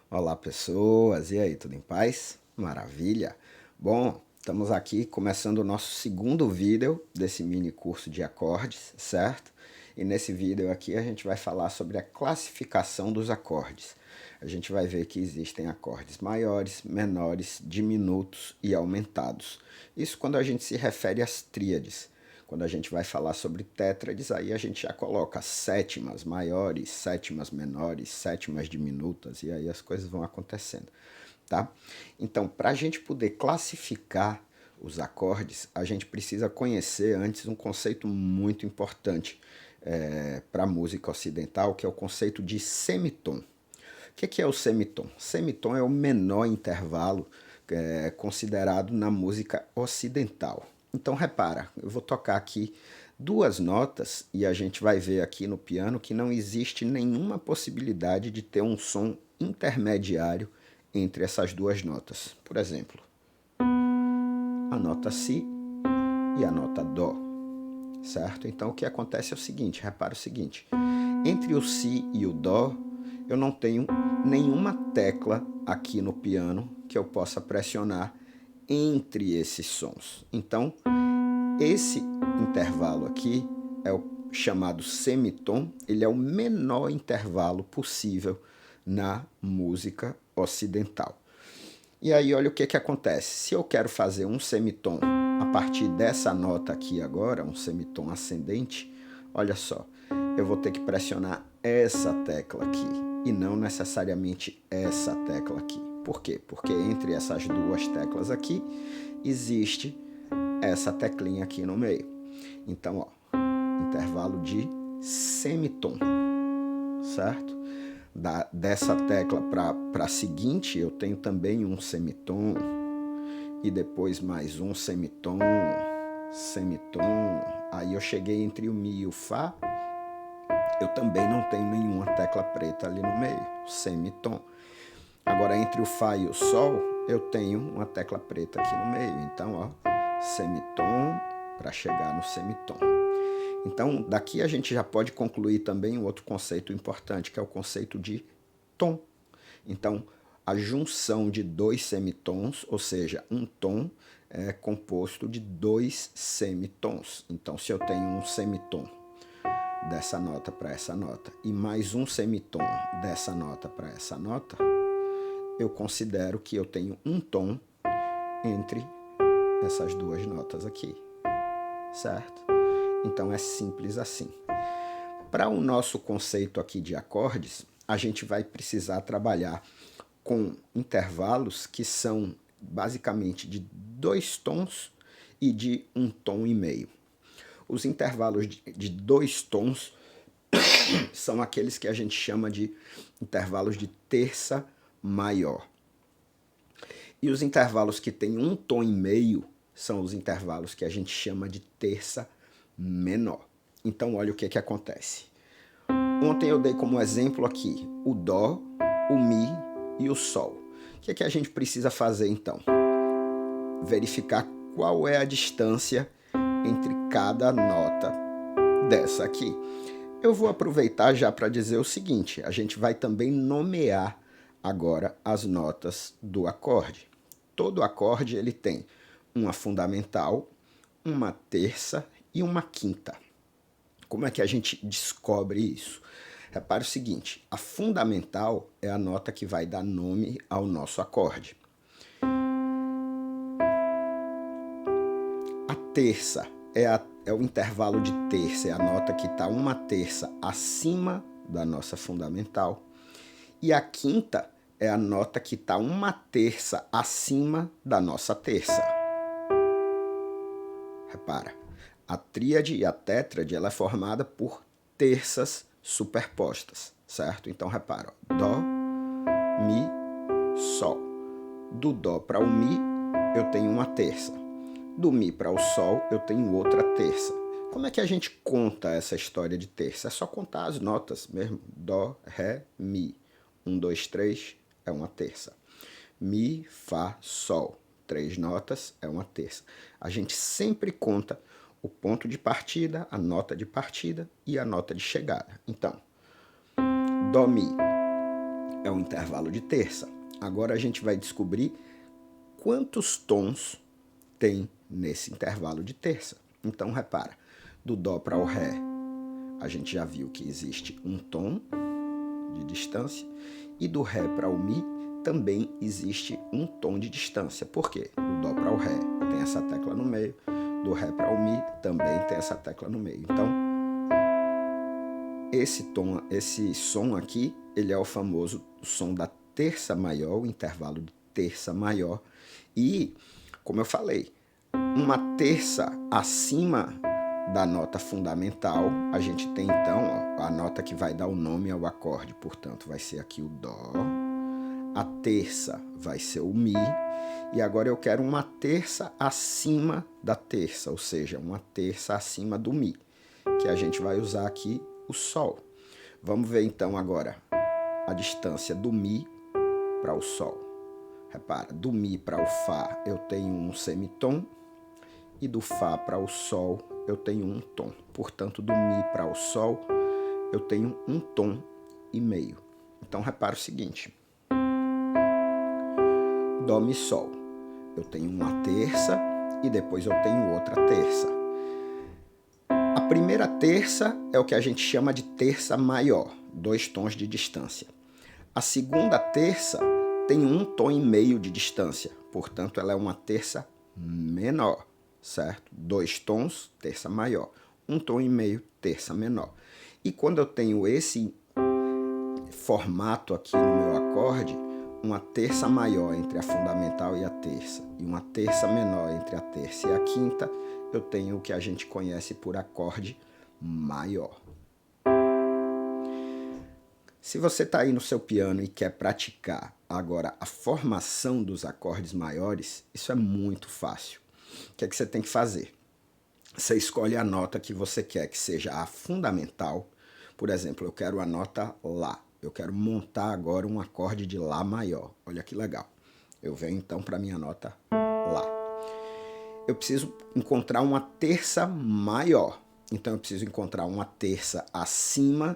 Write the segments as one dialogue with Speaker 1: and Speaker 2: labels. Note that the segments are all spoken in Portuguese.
Speaker 1: Olá, pessoas! E aí, tudo em paz? Maravilha! Bom, estamos aqui começando o nosso segundo vídeo desse mini curso de acordes, certo? E nesse vídeo aqui a gente vai falar sobre a classificação dos acordes. A gente vai ver que existem acordes maiores, menores, diminutos e aumentados. Isso quando a gente se refere às tríades. Quando a gente vai falar sobre tétrades, aí a gente já coloca sétimas maiores, sétimas menores, sétimas diminutas, e aí as coisas vão acontecendo, tá? Então, para a gente poder classificar os acordes, a gente precisa conhecer antes um conceito muito importante para a música ocidental, que é o conceito de semitom. O que é o semitom? Semitom é o menor intervalo considerado na música ocidental. Então repara, eu vou tocar aqui duas notas e a gente vai ver aqui no piano que não existe nenhuma possibilidade de ter um som intermediário entre essas duas notas. Por exemplo, a nota Si e a nota Dó, certo? Então o que acontece é o seguinte, repara o seguinte, entre o Si e o Dó, eu não tenho nenhuma tecla aqui no piano que eu possa pressionar entre esses sons. Então, esse intervalo aqui é o chamado semitom, ele é o menor intervalo possível na música ocidental. E aí olha o que acontece, se eu quero fazer um semitom a partir dessa nota aqui agora, um semitom ascendente, olha só, eu vou ter que pressionar essa tecla aqui e não necessariamente essa tecla aqui. Por quê? Porque entre essas duas teclas aqui existe essa teclinha aqui no meio. Então, ó, intervalo de semitom, certo? Dessa tecla para a seguinte, eu tenho também um semitom, e depois mais um semitom, semitom. Aí eu cheguei entre o Mi e o Fá, eu também não tenho nenhuma tecla preta ali no meio, semitom. Agora, entre o Fá e o Sol, eu tenho uma tecla preta aqui no meio. Então, ó, semitom para chegar no semitom. Então, daqui a gente já pode concluir também um outro conceito importante, que é o conceito de tom. Então, a junção de dois semitons, ou seja, um tom é composto de dois semitons. Então, se eu tenho um semitom dessa nota para essa nota e mais um semitom dessa nota para essa nota, eu considero que eu tenho um tom entre essas duas notas aqui, certo? Então é simples assim. Para o nosso conceito aqui de acordes, a gente vai precisar trabalhar com intervalos que são basicamente de dois tons e de um tom e meio. Os intervalos de dois tons são aqueles que a gente chama de intervalos de terça maior. E os intervalos que têm um tom e meio são os intervalos que a gente chama de terça menor. Então olha o que acontece. Ontem eu dei como exemplo aqui o Dó, o Mi e o Sol. O que a gente precisa fazer então? Verificar qual é a distância entre cada nota dessa aqui. Eu vou aproveitar já para dizer o seguinte, a gente vai também nomear agora as notas do acorde. Todo acorde ele tem uma fundamental, uma terça e uma quinta. Como é que a gente descobre isso? Repare o seguinte, a fundamental é a nota que vai dar nome ao nosso acorde. A terça é o intervalo de terça, é a nota que está uma terça acima da nossa fundamental. E a quinta é a nota que está uma terça acima da nossa terça. Repara, a tríade e a tétrade ela é formada por terças superpostas, certo? Então repara, ó, Dó, Mi, Sol. Do Dó para o Mi eu tenho uma terça. Do Mi para o Sol eu tenho outra terça. Como é que a gente conta essa história de terça? É só contar as notas mesmo. Dó, Ré, Mi. 1, 2, 3 é uma terça. Mi, Fá, Sol. 3 notas é uma terça. A gente sempre conta o ponto de partida, a nota de partida e a nota de chegada. Então, Dó, Mi. é o intervalo de terça. Agora a gente vai descobrir quantos tons tem nesse intervalo de terça. Então repara, do Dó para o Ré, a gente já viu que existe um tom de distância, e do Ré para o Mi também existe um tom de distância. Por quê? Do Dó para o Ré tem essa tecla no meio, do Ré para o Mi também tem essa tecla no meio. Então, esse som aqui, ele é o famoso som da terça maior, o intervalo de terça maior. E, como eu falei, uma terça acima da nota fundamental, a gente tem então a nota que vai dar o nome ao acorde, portanto vai ser aqui o Dó, a terça vai ser o Mi, e agora eu quero uma terça acima da terça, ou seja, uma terça acima do Mi, que a gente vai usar aqui o Sol. Vamos ver então agora a distância do Mi para o Sol. Repara, do Mi para o Fá eu tenho um semitom, e do Fá para o Sol eu tenho um tom. Portanto, do Mi para o Sol eu tenho um tom e meio. Então, repara o seguinte. Dó, Mi, Sol. Eu tenho uma terça e depois eu tenho outra terça. A primeira terça é o que a gente chama de terça maior, 2 tons de distância. A segunda terça tem um tom e meio de distância, portanto, ela é uma terça menor. Certo? 2 tons, terça maior. 1 tom e meio, terça menor. E quando eu tenho esse formato aqui no meu acorde, uma terça maior entre a fundamental e a terça, e uma terça menor entre a terça e a quinta, eu tenho o que a gente conhece por acorde maior. Se você está aí no seu piano e quer praticar agora a formação dos acordes maiores, isso é muito fácil. O que é que você tem que fazer? Você escolhe a nota que você quer que seja a fundamental. Por exemplo, eu quero a nota Lá. Eu quero montar agora um acorde de Lá maior. Olha que legal. Eu venho então para a minha nota Lá. Eu preciso encontrar uma terça maior. Então eu preciso encontrar uma terça acima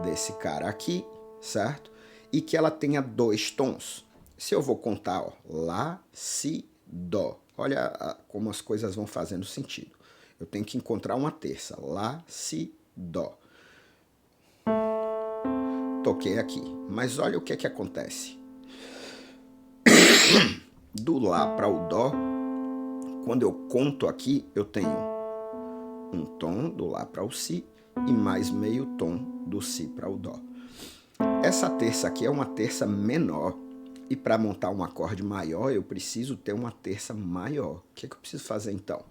Speaker 1: desse cara aqui, certo? E que ela tenha 2 tons. Se eu vou contar, ó, Lá, Si, Dó. Olha como as coisas vão fazendo sentido. Eu tenho que encontrar uma terça. Lá, Si, Dó. Toquei aqui. Mas olha o que é que acontece. Do Lá para o Dó, quando eu conto aqui, eu tenho um tom do Lá para o Si e mais meio tom do Si para o Dó. Essa terça aqui é uma terça menor. E para montar um acorde maior, eu preciso ter uma terça maior. O que é que eu preciso fazer então?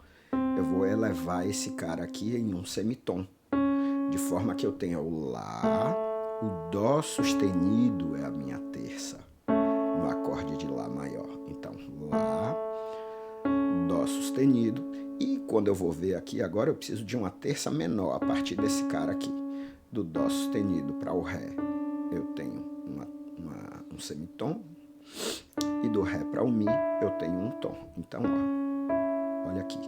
Speaker 1: Eu vou elevar esse cara aqui em um semitom, de forma que eu tenha o Lá, o Dó sustenido é a minha terça, no acorde de Lá maior. Então, Lá, Dó sustenido, e quando eu vou ver aqui, agora eu preciso de uma terça menor a partir desse cara aqui, do Dó sustenido para o Ré. Eu tenho um semitom, e do Ré para o Mi eu tenho um tom. Então, ó, olha aqui.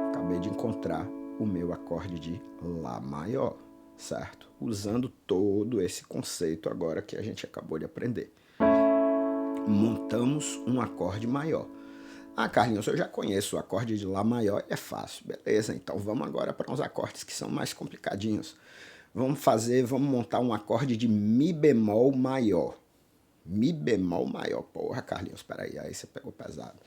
Speaker 1: Acabei de encontrar o meu acorde de Lá maior, certo? Usando todo esse conceito agora que a gente acabou de aprender. Montamos um acorde maior. Ah, Carlinhos, eu já conheço o acorde de Lá maior, é fácil. Beleza, então vamos agora para uns acordes que são mais complicadinhos. Vamos montar um acorde de Mi bemol maior. Mi bemol maior. Porra, Carlinhos, peraí, aí você pegou pesado.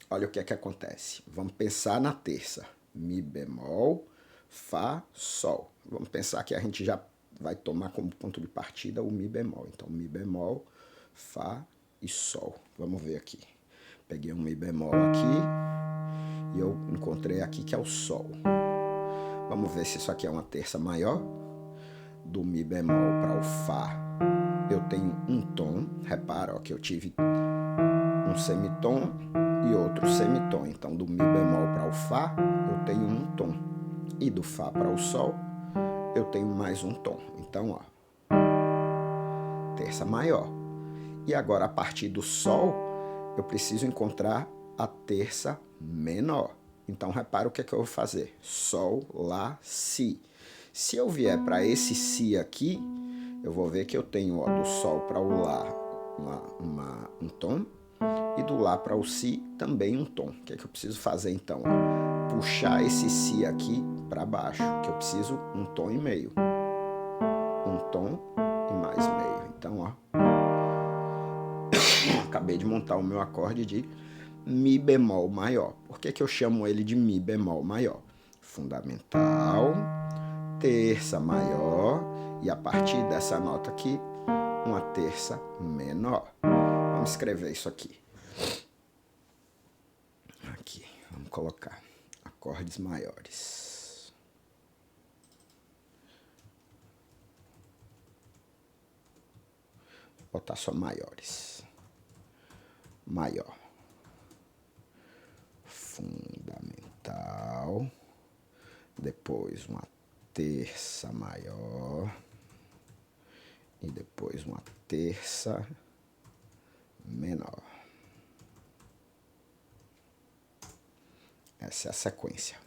Speaker 1: Olha o que é que acontece. Vamos pensar na terça. Mi bemol, Fá, Sol. Vamos pensar que a gente já vai tomar como ponto de partida o Mi bemol. Então, Mi bemol, Fá e Sol. Vamos ver aqui. Peguei um Mi bemol aqui e eu encontrei aqui que é o Sol. Vamos ver se isso aqui é uma terça maior. Do Mi bemol para o Fá, eu tenho um tom. Repara, ó, que eu tive um semitom e outro semitom. Então, do Mi bemol para o Fá, eu tenho um tom. E do Fá para o Sol, eu tenho mais um tom. Então, ó, terça maior. E agora, a partir do Sol, eu preciso encontrar a terça menor. Então, repara o que é que eu vou fazer. Sol, Lá, Si. Se eu vier para esse Si aqui, eu vou ver que eu tenho, ó, do Sol para o Lá um tom, e do Lá para o Si também um tom. O que é que eu preciso fazer então? Ó? Puxar esse Si aqui para baixo, que eu preciso um tom e meio. Um tom e mais meio. Então, ó, acabei de montar o meu acorde de Mi bemol maior. Por que que eu chamo ele de Mi bemol maior? Fundamental, terça maior, e a partir dessa nota aqui, uma terça menor. Vamos escrever isso aqui. Aqui, vamos colocar acordes maiores. Vou botar só maiores. Maior. Fundamental. Depois uma terça maior. E depois uma terça menor. Essa é a sequência.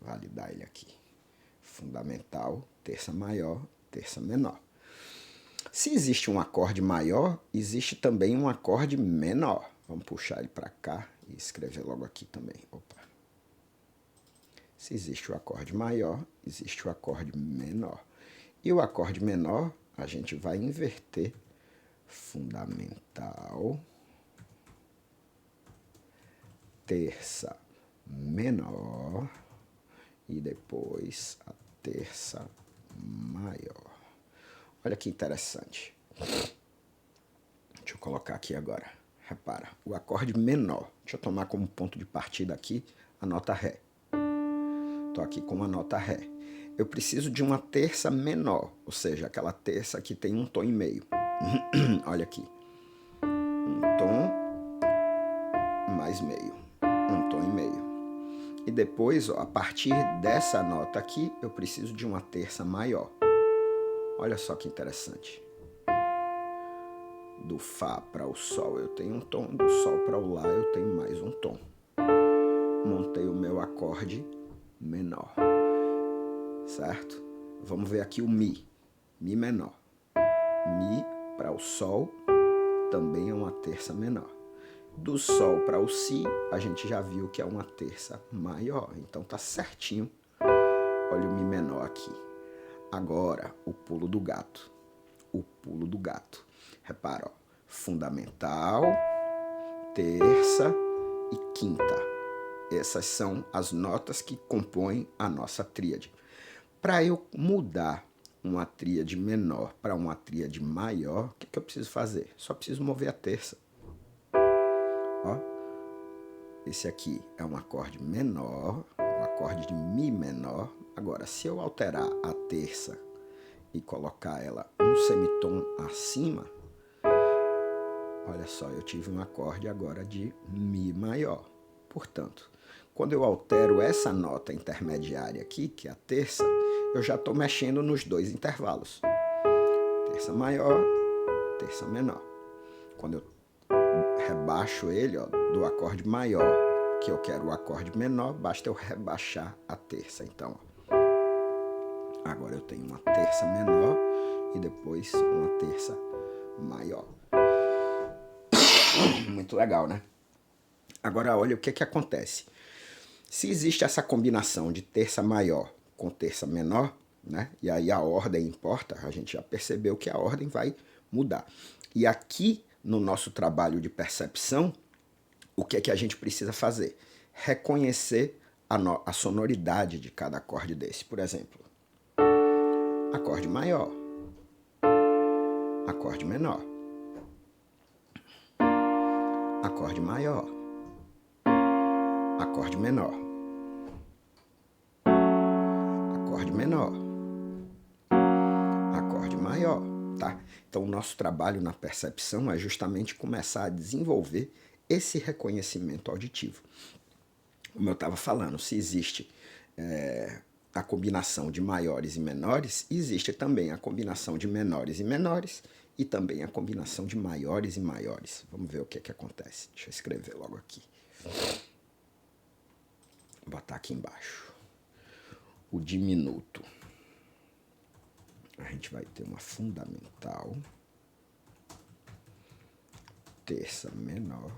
Speaker 1: Validar ele aqui. Fundamental, terça maior, terça menor. Se existe um acorde maior, existe também um acorde menor. Vamos puxar ele para cá e escrever logo aqui também. Opa. Se existe o acorde maior, existe o acorde menor. E o acorde menor, a gente vai inverter. Fundamental, terça menor e depois a terça maior. Olha que interessante. Deixa eu colocar aqui agora. Repara, o acorde menor. Deixa eu tomar como ponto de partida aqui a nota Ré. Estou aqui com a nota Ré. Eu preciso de uma terça menor, ou seja, aquela terça que tem um tom e meio. Olha aqui. Um tom mais meio. Um tom e meio. E depois, ó, a partir dessa nota aqui, eu preciso de uma terça maior. Olha só que interessante. Do Fá para o Sol eu tenho um tom, do Sol para o Lá eu tenho mais um tom. Montei o meu acorde menor. Certo? Vamos ver aqui o Mi. Mi menor. Mi para o Sol também é uma terça menor. Do Sol para o Si, a gente já viu que é uma terça maior. Então tá certinho. Olha o Mi menor aqui. Agora, o pulo do gato. O pulo do gato. Repara, ó. Fundamental, terça e quinta. Essas são as notas que compõem a nossa tríade. Para eu mudar uma tríade menor para uma tríade maior, o que eu preciso fazer? Só preciso mover a terça. Ó, esse aqui é um acorde menor, um acorde de Mi menor. Agora, se eu alterar a terça e colocar ela um semitom acima, olha só, eu tive um acorde agora de Mi maior. Portanto, quando eu altero essa nota intermediária aqui, que é a terça, eu já estou mexendo nos dois intervalos. Terça maior, terça menor. Quando eu rebaixo ele, ó, do acorde maior, que eu quero o acorde menor, basta eu rebaixar a terça. Então, ó, agora eu tenho uma terça menor e depois uma terça maior. Muito legal, né? Agora, olha o que acontece. Se existe essa combinação de terça maior com terça menor, né? E aí a ordem importa, a gente já percebeu que a ordem vai mudar. E aqui, no nosso trabalho de percepção, o que é que a gente precisa fazer? Reconhecer a sonoridade de cada acorde desse. Por exemplo, acorde maior, acorde menor, acorde maior, acorde menor, acorde menor, acorde maior, tá? Então o nosso trabalho na percepção é justamente começar a desenvolver esse reconhecimento auditivo. Como eu estava falando, se existe a combinação de maiores e menores, existe também a combinação de menores e menores e também a combinação de maiores e maiores. Vamos ver o que acontece. Deixa eu escrever logo aqui. Vou botar aqui embaixo. O diminuto. a gente vai ter uma fundamental, terça menor.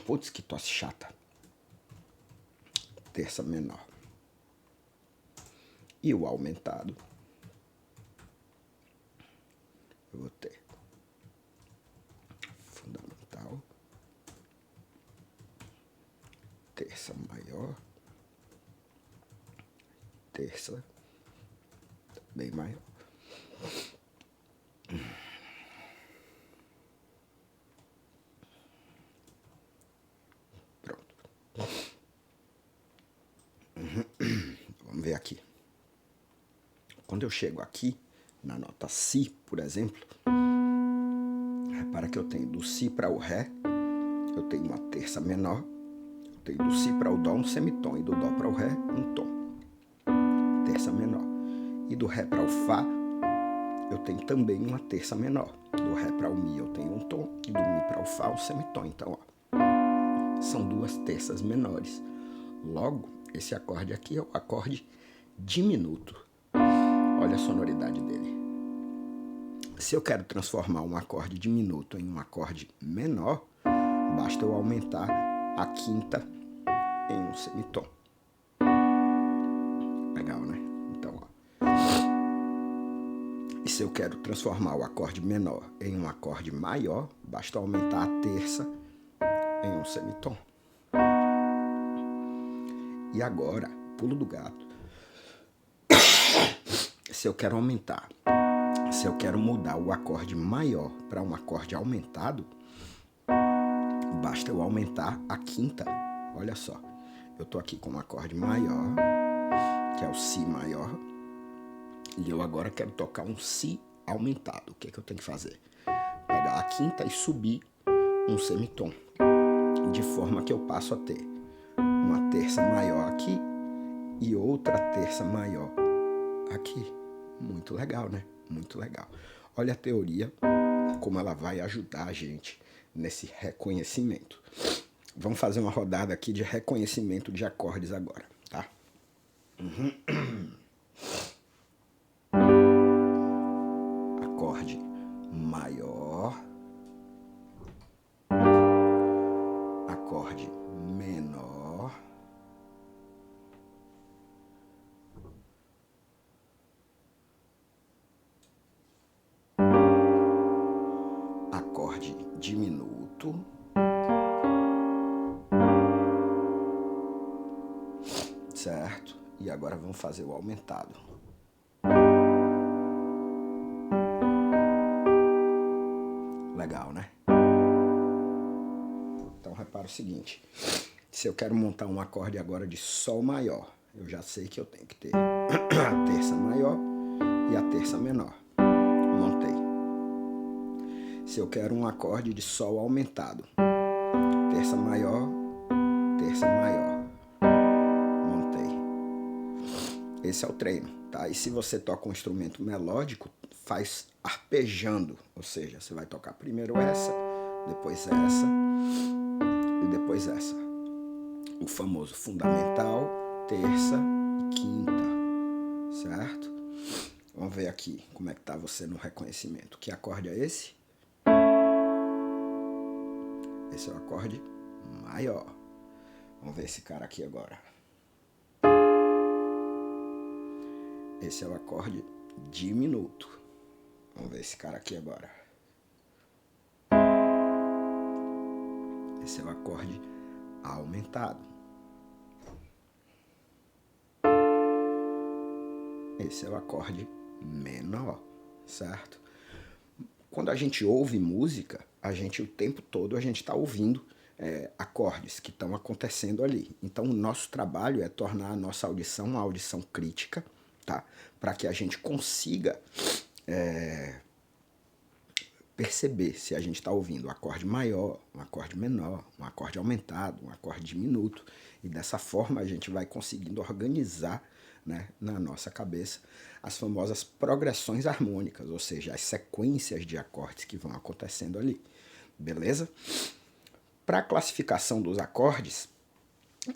Speaker 1: Putz, que tosse chata. Terça menor. E o aumentado, eu vou ter fundamental, terça maior, terça bem maior. Pronto. Vamos ver aqui. Quando eu chego aqui, na nota Si, por exemplo, repara que eu tenho do Si para o Ré, eu tenho uma terça menor, eu tenho do Si para o Dó um semitom, e do Dó para o Ré um tom, terça menor. E do Ré para o Fá, eu tenho também uma terça menor. Do Ré para o Mi eu tenho um tom, e do Mi para o Fá um semitom. Então, ó, são duas terças menores. Logo, esse acorde aqui é o acorde diminuto. Olha a sonoridade dele. Se eu quero transformar um acorde diminuto em um acorde menor, basta eu aumentar a quinta em um semitom. Legal, né? Então, ó. E se eu quero transformar o acorde menor em um acorde maior, basta aumentar a terça em um semitom. E agora, pulo do gato. Se eu quero aumentar, se eu quero mudar o acorde maior para um acorde aumentado, basta eu aumentar a quinta. Olha só, eu tô aqui com um acorde maior, que é o Si maior, e eu agora quero tocar um Si aumentado. O que é que eu tenho que fazer? Pegar a quinta e subir um semitom, de forma que eu passo a ter uma terça maior aqui e outra terça maior aqui. Muito legal, né? Muito legal. Olha a teoria, como ela vai ajudar a gente nesse reconhecimento. Vamos fazer uma rodada aqui de reconhecimento de acordes agora, tá? Acorde maior, acorde menor, acorde diminuto, certo? E agora vamos fazer o aumentado. Legal, né? Então repara o seguinte, se eu quero montar um acorde agora de Sol maior, eu já sei que eu tenho que ter a terça maior e a terça menor. Montei. Se eu quero um acorde de Sol aumentado, terça maior, terça maior. Montei. Esse é o treino, tá? E se você toca um instrumento melódico, faz arpejando, ou seja, você vai tocar primeiro essa, depois essa e depois essa. O famoso fundamental, terça e quinta, certo? Vamos ver aqui como é que tá você no reconhecimento. Que acorde é esse? Esse é o acorde maior. Vamos ver esse cara aqui agora. Esse é o acorde diminuto. Vamos ver esse cara aqui agora. Esse é o acorde aumentado. Esse é o acorde menor, certo? Quando a gente ouve música, o tempo todo a gente está ouvindo acordes que estão acontecendo ali. Então o nosso trabalho é tornar a nossa audição uma audição crítica, tá? Para que a gente consiga perceber se a gente está ouvindo um acorde maior, um acorde menor, um acorde aumentado, um acorde diminuto. E dessa forma a gente vai conseguindo organizar, né, na nossa cabeça as famosas progressões harmônicas, ou seja, as sequências de acordes que vão acontecendo ali. Beleza? Para a classificação dos acordes,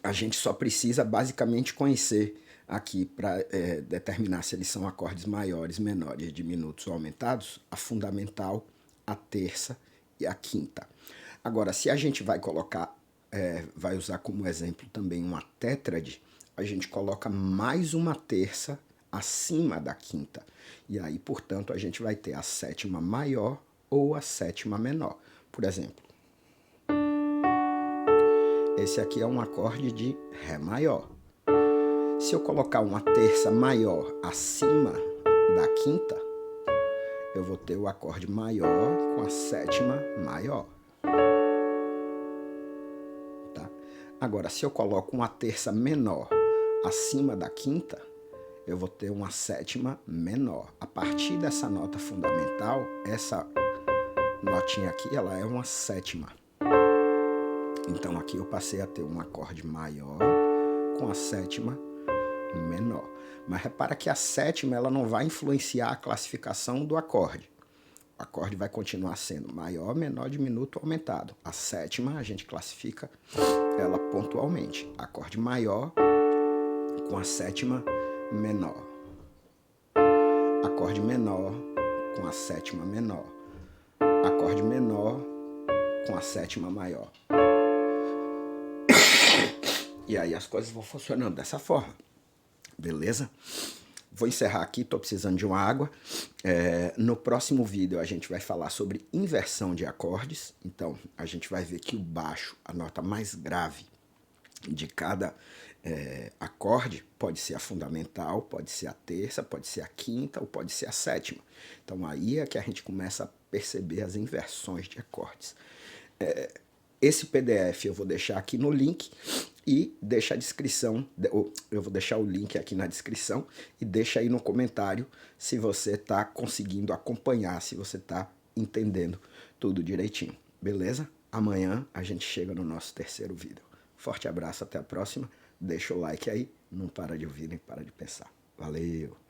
Speaker 1: a gente só precisa basicamente conhecer aqui para determinar se eles são acordes maiores, menores, diminutos ou aumentados, a fundamental, a terça e a quinta. Agora, se a gente vai colocar, vai usar como exemplo também uma tétrade, a gente coloca mais uma terça acima da quinta. E aí, portanto, a gente vai ter a sétima maior ou a sétima menor. Por exemplo, esse aqui é um acorde de Ré maior. Se eu colocar uma terça maior acima da quinta, eu vou ter o acorde maior com a sétima maior. Tá? Agora, se eu coloco uma terça menor acima da quinta, eu vou ter uma sétima menor. A partir dessa nota fundamental, essa notinha aqui, ela é uma sétima. Então aqui eu passei a ter um acorde maior com a sétima menor. Mas repara que a sétima ela não vai influenciar a classificação do acorde. O acorde vai continuar sendo maior, menor, diminuto, aumentado. A sétima a gente classifica ela pontualmente. Acorde maior com a sétima menor. Acorde menor com a sétima menor. Acorde menor com a sétima maior. E aí as coisas vão funcionando dessa forma. Beleza? Vou encerrar aqui, estou precisando de uma água. No próximo vídeo a gente vai falar sobre inversão de acordes. Então a gente vai ver que o baixo, a nota mais grave de cada acorde, pode ser a fundamental, pode ser a terça, pode ser a quinta ou pode ser a sétima. Então aí é que a gente começa a perceber as inversões de acordes. Esse PDF eu vou deixar aqui no link e deixa a descrição, eu vou deixar o link aqui na descrição e deixa aí no comentário se você está conseguindo acompanhar, se você está entendendo tudo direitinho, beleza? Amanhã a gente chega no nosso terceiro vídeo. Forte abraço, até a próxima, deixa o like aí, não para de ouvir nem para de pensar. Valeu!